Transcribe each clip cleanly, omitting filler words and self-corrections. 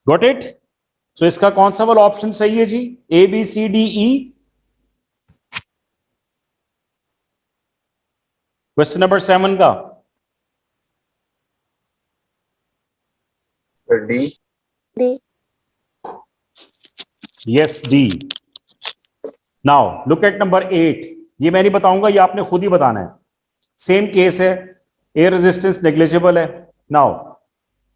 Got it? सो इसका कौन सा वाला ऑप्शन सही है जी? A B C D E? Question number 7 का D. D. Yes D. Now look at number 8। ये मैं नहीं बताऊंगा, ये आपने खुद ही बताना है। सेम केस है, एयर रेजिस्टेंस नेग्लिजिबल है। Now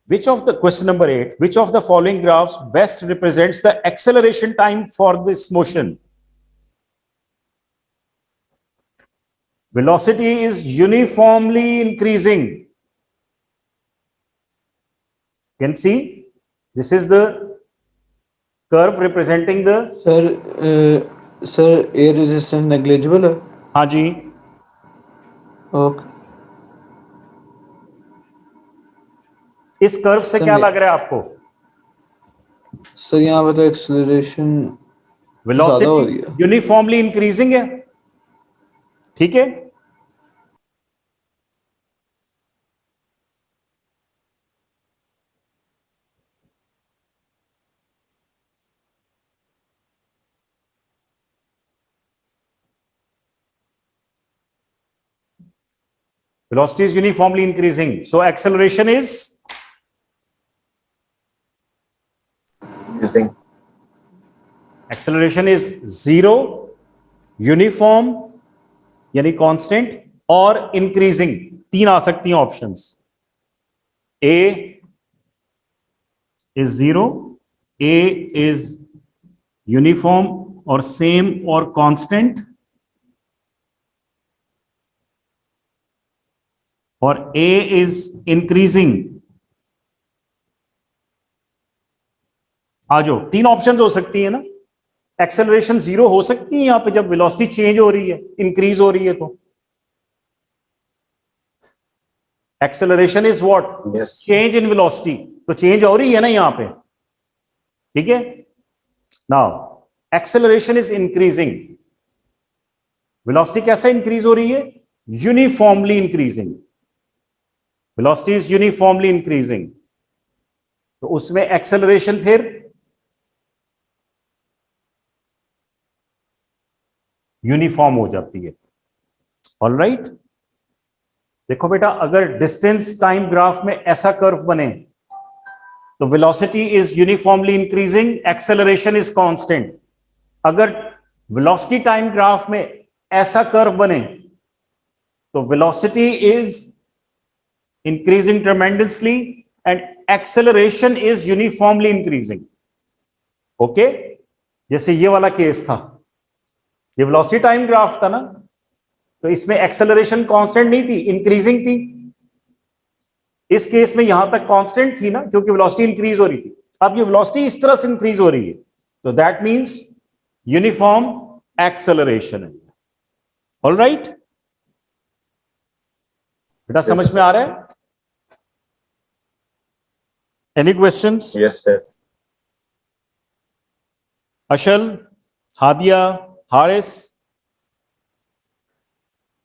which of the question number 8, which of the following graphs best represents the acceleration time for this motion? Velocity is uniformly increasing. You can see this is the curve representing the sir air resistance negligible है। हाँ जी, okay इस curve से क्या लग रहा है आपको? Sir यहाँ पे तो एक्सेलरेशन ज्यादा हो रही वेलोसिटी है। यूनिफॉर्मली इंक्रीजिंग है, ठीक है। Velocity is uniformly increasing, so acceleration is Using acceleration is zero, uniform यानी कांस्टेंट, और इंक्रीजिंग। तीन आ सकती हैं options. A is zero, A is uniform और सेम और कांस्टेंट, और ए इज इंक्रीजिंग। आ जाओ, तीन ऑप्शंस हो सकती है ना। एक्सेलरेशन जीरो हो सकती है यहां पे जब वेलोसिटी चेंज हो रही है, इंक्रीज हो रही है तो। Acceleration is what? yes. Change in velocity, तो चेंज हो रही है ना यहां पे, ठीक है। Now acceleration is increasing, velocity कैसे इंक्रीज हो रही है? Uniformly increasing. Velocity is uniformly increasing, तो उसमें एक्सेलरेशन फिर यूनिफॉर्म हो जाती है। ऑलराइट, देखो बेटा, अगर डिस्टेंस टाइम ग्राफ में ऐसा कर्व बने तो velocity is uniformly increasing, acceleration is constant. अगर वेलोसिटी टाइम ग्राफ में ऐसा कर्व बने तो velocity is increasing tremendously and acceleration is uniformly increasing. Okay, जैसे ये वाला केस था, ये वेलोसिटी टाइम ग्राफ था ना, तो इसमें एक्सेलरेशन कांस्टेंट नहीं थी, इंक्रीजिंग थी। इस केस में यहां तक कांस्टेंट थी ना, क्योंकि वेलोसिटी इंक्रीज हो रही थी। अब ये वेलोसिटी इस तरह से इंक्रीज हो रही है, तो दैट मींस यूनिफॉर्म एक्सेलरेशन है। ऑलराइट बेटा, समझ में आ रहा है? Any questions? Yes, yes. Ashal, Hadia, Haris,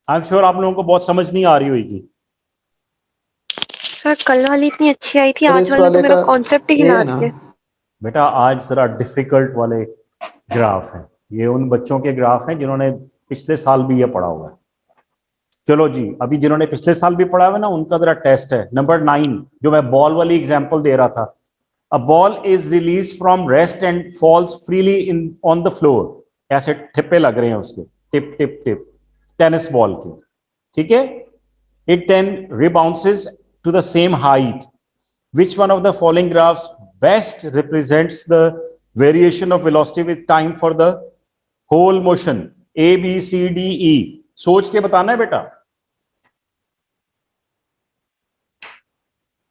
I am sure आप लोगों को बहुत समझ नहीं आ रही होगी। सर कल वाली इतनी अच्छी आई थी, सर, आज इस वाली वाले तो मेरा का कॉन्सेप्ट ही ये हिला है ना। दिया। बेटा आज जरा डिफिकल्ट वाले ग्राफ हैं, ये उन बच्चों के ग्राफ हैं जिन्होंने पिछले साल भी ये पढ़ा हुआ है। चलो जी, अभी जिन्होंने पिछले साल भी पढ़ा हुआ है ना, उनका जरा टेस्ट है नंबर 9, जो मैं बॉल वाली एग्जांपल दे रहा था। A ball is release from rest and falls freely in on the floor. ऐसे ठिप्पे लग रहे हैं उसके, टिप टिप टिप, टेनिस बॉल के, ठीक है। It then rebounces to the same height. Which one of the following graphs best represents the variation of velocity with time for the whole motion? A, B, C, D, E. सोच के बताना है बेटा।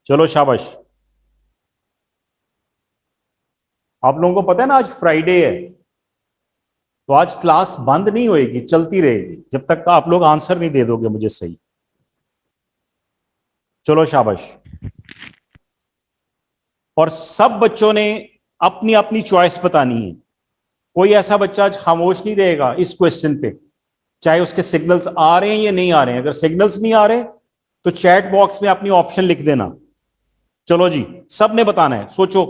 चलो शाबाश। आप लोगों को पता है ना आज फ्राइडे है, तो आज क्लास बंद नहीं होएगी, चलती रहेगी जब तक आप लोग आंसर नहीं दे दोगे मुझे सही। चलो शाबाश। और सब बच्चों ने अपनी अपनी चॉइस बतानी है। कोई ऐसा बच्चा आज खामोश नहीं रहेगा इस क्वेश्चन पे, चाहे उसके सिग्नल्स आ रहे हैं या नहीं आ रहे हैं। अगर सिग्नल्स नहीं आ रहे तो चैट बॉक्स में अपनी ऑप्शन लिख देना। चलो जी, सब ने बताना है, सोचो।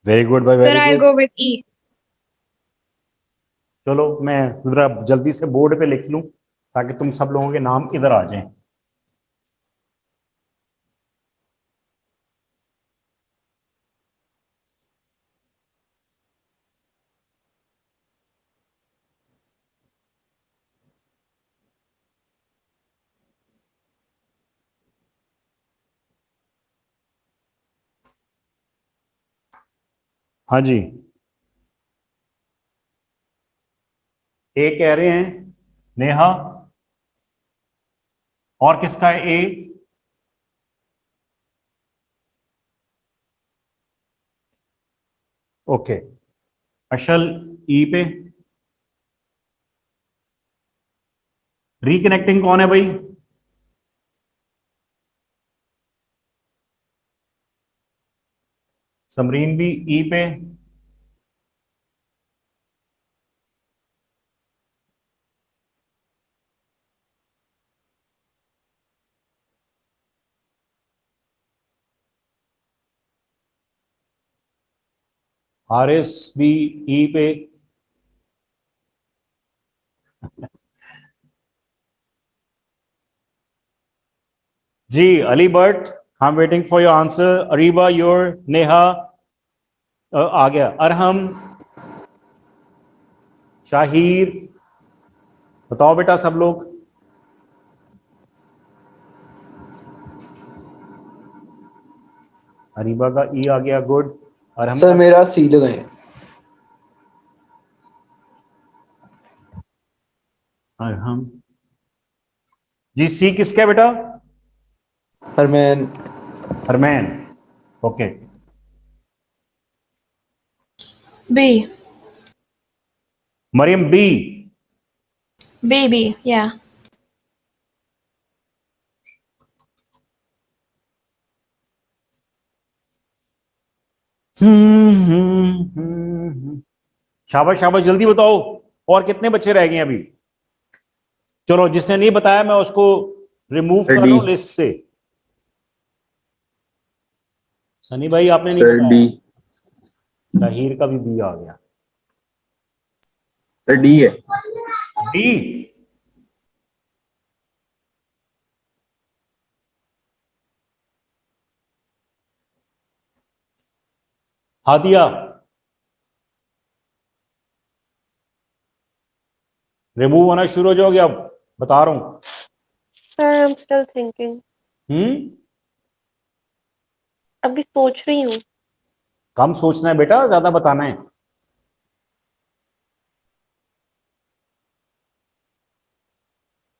वेरी गुड भाई, Sir, very I'll good. go with E. चलो मैं जरा जल्दी से बोर्ड पे लिख लूं ताकि तुम सब लोगों के नाम इधर आ जाएं। हाँ जी, ए कह रहे हैं नेहा, और किसका है ए? ओके, अशल ई पे। रिकनेक्टिंग कौन है भाई? समरीन भी ई पे। हारिस भी ई पे। जी Ali but, I am waiting for your answer. Areeba your, Neha आ गया। अरहम, शाहिर, बताओ बेटा सब लोग। अरीबा का ई आ गया, गुड। अरहम सर का? मेरा सी लगाएं। अरहम जी, सी किसका है बेटा? Harman. Harman, okay. B. Maryam B. B, yeah. शाबाश शाबाश, जल्दी बताओ। और कितने बच्चे रह गए हैं अभी? चलो, जिसने नहीं बताया मैं उसको रिमूव कर रहा हूं लिस्ट से। सनी भाई आपने नहीं सर डी। बताया। शाहिर का भी बी आ गया। सर डी है। डी? हादिया, रिमूव होना शुरू हो जाओगे अब, बता रहा हूं। Sir, I'm still thinking. अभी सोच रही हूँ। कम सोचना है बेटा, ज्यादा बताना है।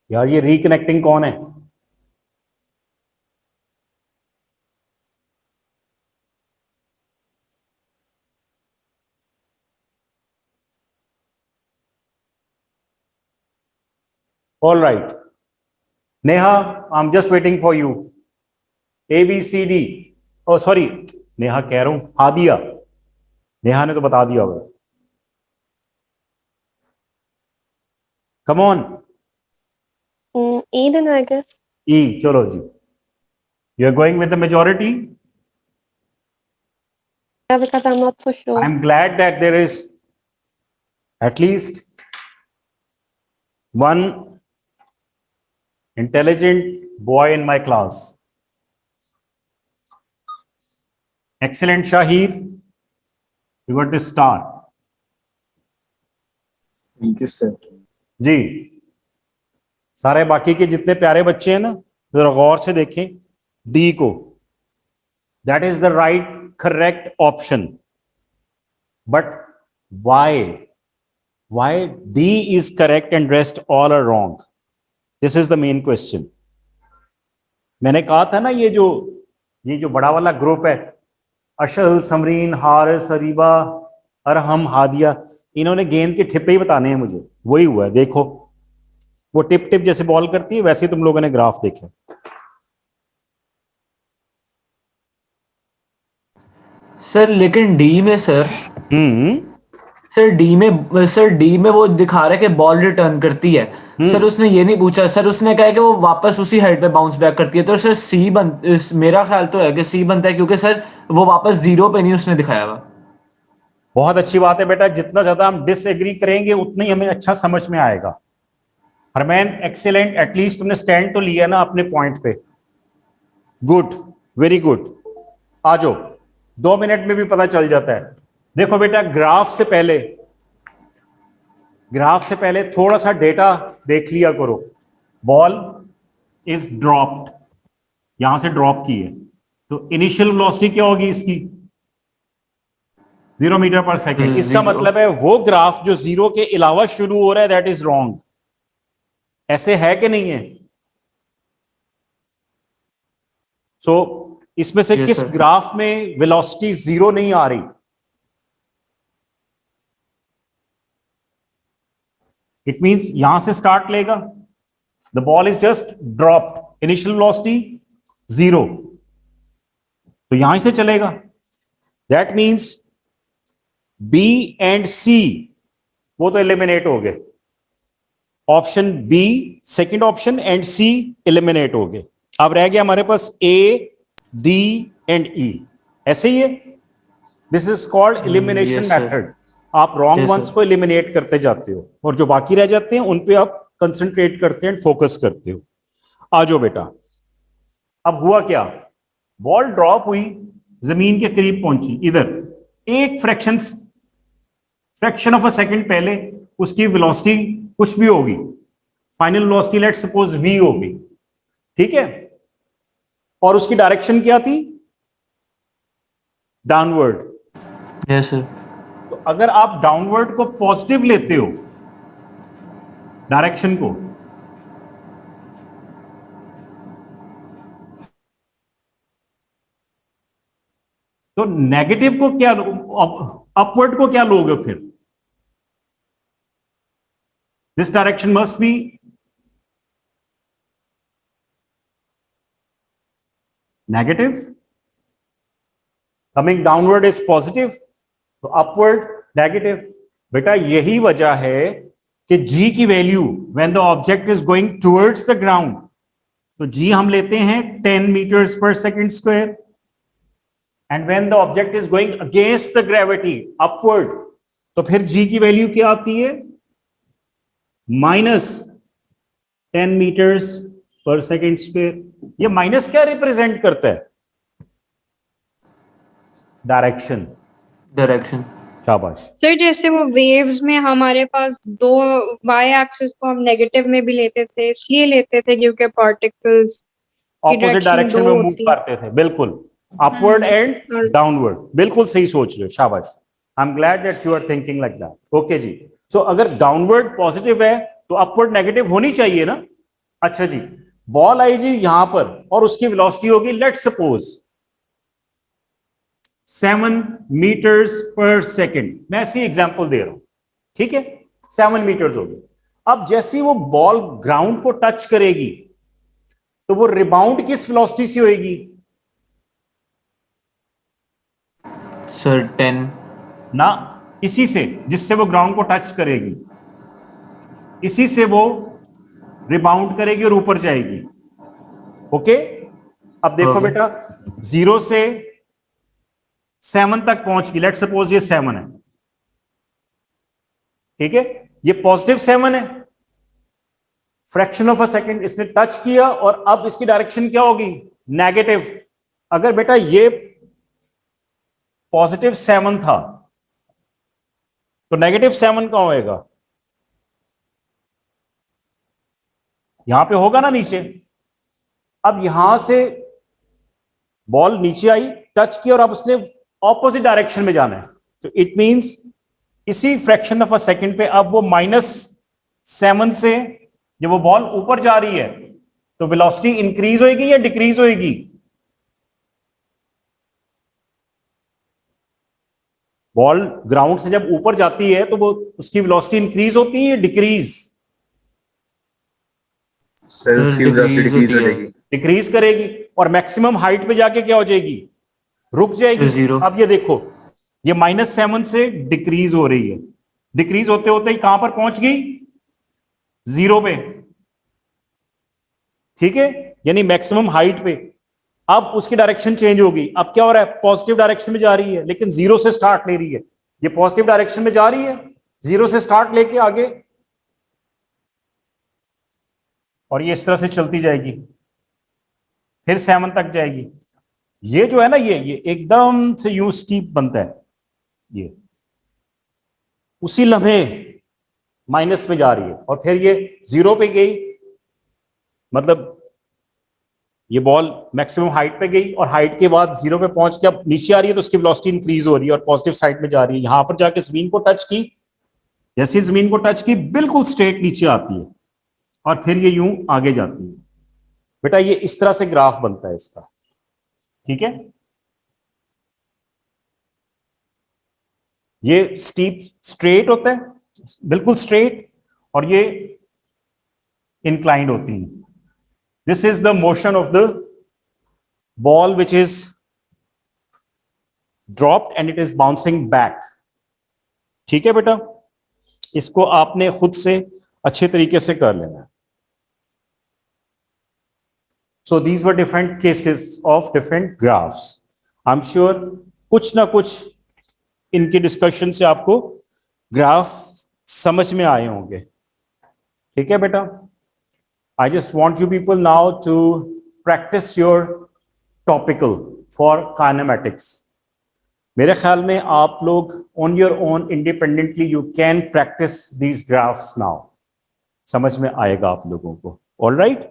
यार ये रिकनेक्टिंग कौन है? All right Neha, I am just waiting for you. A B C D, oh sorry, Neha कह रहा हूं, हादिया। नेहा ने तो बता दिया होगा। Come on. E then I guess. E, चलो जी, you are going with the majority. Yeah, because I'm not so sure. I am glad that there is at least one intelligent boy in my class. Excellent, Shahir. You got the star. Thank you sir. जी, सारे बाकी के जितने प्यारे बच्चे हैं ना, जरा गौर से देखें डी को। That is the right correct option. But why? Why D is correct and rest all are wrong? This is the main question. मैंने कहा था ना, ये जो बड़ा वाला ग्रुप है, अशल, समरीन, हारिस, अरीबा, अरहम, हादिया, इन्होंने गेंद के ठिप्पे ही बताने हैं मुझे। वही हुआ है, देखो वो टिप टिप जैसे बॉल करती है, वैसे ही तुम लोगों ने ग्राफ देखे। सर लेकिन डी में सर हम्म सर डी में वो दिखा रहा है कि बॉल रिटर्न करती है। सर उसने ये नहीं पूछा, सर उसने कहा कि वो वापस उसी हाइट पे बाउंस बैक करती है। तो सर मेरा ख्याल तो है कि सी बनता है, क्योंकि सर वो वापस जीरो पे नहीं उसने दिखाया हुआ। बहुत अच्छी बात है बेटा, जितना ज्यादा हम डिसएग्री करेंगे उतना ही हमें अच्छा समझ में आएगा। हरमैन एक्सीलेंट, एटलीस्ट तुमने स्टैंड तो लिया ना अपने पॉइंट पे। Good, very good. आ जाओ, 2 मिनट में भी पता चल जाता है। देखो बेटा, ग्राफ से पहले थोड़ा सा डेटा देख लिया करो। बॉल इज ड्रॉप्ड, यहां से ड्रॉप की है, तो इनिशियल वेलोसिटी क्या होगी इसकी? 0 मीटर पर सेकेंड। इसका 0। मतलब है वो ग्राफ जो 0 के अलावा शुरू हो रहा है, दैट इज रॉन्ग। ऐसे है कि नहीं है? सो इसमें से Yes, किस sir. ग्राफ में वेलोसिटी 0 नहीं आ रही? इट मींस यहां से स्टार्ट लेगा, the ball is just dropped, initial velocity 0, तो यहां से चलेगा। That means B and C वो तो एलिमिनेट हो गए। Option B, second option, and C eliminate हो गए। अब रह गया हमारे पास ए, डी एंड ई। ऐसे ही है, this is called elimination yes, sir. Method. आप रॉन्ग Yes, वंस sir. को एलिमिनेट करते जाते हो और जो बाकी रह जाते हैं उन पे आप कंसंट्रेट करते हैं, फोकस करते हो। आ जाओ बेटा, अब हुआ क्या? बॉल ड्रॉप हुई, जमीन के करीब पहुंची, इधर एक फ्रैक्शन ऑफ अ सेकंड पहले उसकी वेलोसिटी कुछ भी होगी, final velocity let's suppose v होगी, ठीक है? और उसकी डायरेक्शन क्या थी? डाउनवर्ड। Yes, sir. तो अगर आप डाउनवर्ड को पॉजिटिव लेते हो, डायरेक्शन को, तो नेगेटिव को क्या, अपवर्ड को क्या लोगे फिर? This direction must be negative, coming downward is positive, तो अपवर्ड नेगेटिव। बेटा यही वजह है कि g की value when the object is going towards the ground, तो g हम लेते हैं 10 मीटर्स पर second square, and when the object is going against the gravity upward, तो फिर g की वैल्यू क्या आती है? -10 मीटर्स पर सेकंड स्क्वायर। ये माइनस क्या रिप्रेजेंट करता है? डायरेक्शन। Direction. शाबाश। सर जैसे वो वेव्स में हमारे पास दो वाई एक्सिस को हम नेगेटिव में भी लेते थे, इसलिए लेते थे क्योंकि पार्टिकल्स की ऑपोजिट डायरेक्शन डायरेक्शन में दो मूव होती। करते थे, बिल्कुल, अपवर्ड एंड और डाउनवर्ड। बिल्कुल सही सोच रहे हो, शाबाश। I am glad that you are thinking like that. Okay जी, सो अगर डाउनवर्ड पॉजिटिव है तो अपवर्ड नेगेटिव होनी चाहिए ना। अच्छा जी, बॉल आई जी यहां पर और उसकी वेलोसिटी होगी लेट्स सपोज 7 मीटर्स पर सेकंड। मैं ऐसी एग्जांपल दे रहा हूं, ठीक है? 7 मीटर्स हो गए। अब जैसे वो बॉल ग्राउंड को टच करेगी तो वो रिबाउंड किस वेलोसिटी से होगी? Sir 10. ना, इसी से जिससे वो ग्राउंड को टच करेगी, इसी से वो रिबाउंड करेगी और ऊपर जाएगी। ओके, अब देखो Okay. बेटा, 0 से 7 तक पहुंच गई, लेट्स सपोज ये 7 है, ठीक है? ये पॉजिटिव 7 है, फ्रैक्शन ऑफ अ सेकंड इसने टच किया और अब इसकी डायरेक्शन क्या होगी? नेगेटिव। अगर बेटा ये पॉजिटिव 7 था तो नेगेटिव 7 कहां होएगा? यहां पे होगा ना नीचे। अब यहां से बॉल नीचे आई, टच किया और अब उसने ऑपोजिट डायरेक्शन में जाना है, तो इट मींस इसी फ्रैक्शन ऑफ अ सेकंड पे अब वो -7 से जब वो बॉल ऊपर जा रही है तो वेलोसिटी इंक्रीज होगी या डिक्रीज होगी? बॉल ग्राउंड से जब ऊपर जाती है तो वो उसकी वेलोसिटी इंक्रीज होती है, डिक्रीज सर उसकी वेलोसिटी डिक्रीज हो जाएगी। डिक्रीज करेगी और मैक्सिमम हाइट पे जाके क्या हो जाएगी, रुक जाएगी। Zero. अब ये देखो, ये -7 से डिक्रीज हो रही है, डिक्रीज होते होते ही कहां पर पहुंच गई, 0 पे, ठीक है, यानी मैक्सिमम हाइट पे। अब उसकी डायरेक्शन चेंज होगी, अब क्या हो रहा है, पॉजिटिव डायरेक्शन में जा रही है, लेकिन 0 से स्टार्ट ले रही है। ये पॉजिटिव डायरेक्शन में जा रही है, 0 से स्टार्ट लेके आगे, और ये इस तरह से चलती जाएगी, फिर 7 तक जाएगी। ये जो है ना, ये एकदम से यूं स्टीप बनता है, ये उसी लम्हे माइनस में जा रही है, और फिर ये 0 पे गई, मतलब ये बॉल मैक्सिमम हाइट पे गई और हाइट के बाद 0 पे पहुंच के अब नीचे आ रही है, तो उसकी वेलोसिटी इंक्रीज हो रही है और पॉजिटिव साइड में जा रही है। यहां पर जाके जमीन को टच की, जैसे जमीन को टच की बिल्कुल स्ट्रेट नीचे आती है और फिर ये यूं आगे जाती है। बेटा ये इस तरह से ग्राफ बनता है इसका, ठीक है। ये स्टीप स्ट्रेट होता है, बिल्कुल स्ट्रेट, और ये इंक्लाइंड होती है। This is the motion of the ball which is dropped and it is bouncing back. ठीक है बेटा, इसको आपने खुद से अच्छे तरीके से कर लेना है। So these were different cases of different graphs. I'm sure कुछ ना कुछ इनके डिस्कशन से आपको ग्राफ समझ में आए होंगे, ठीक है बेटा। I just want you people now to practice your topical for kinematics. मेरे ख्याल में आप लोग on your own independently you can practice these graphs now. समझ में आएगा आप लोगों को, all right?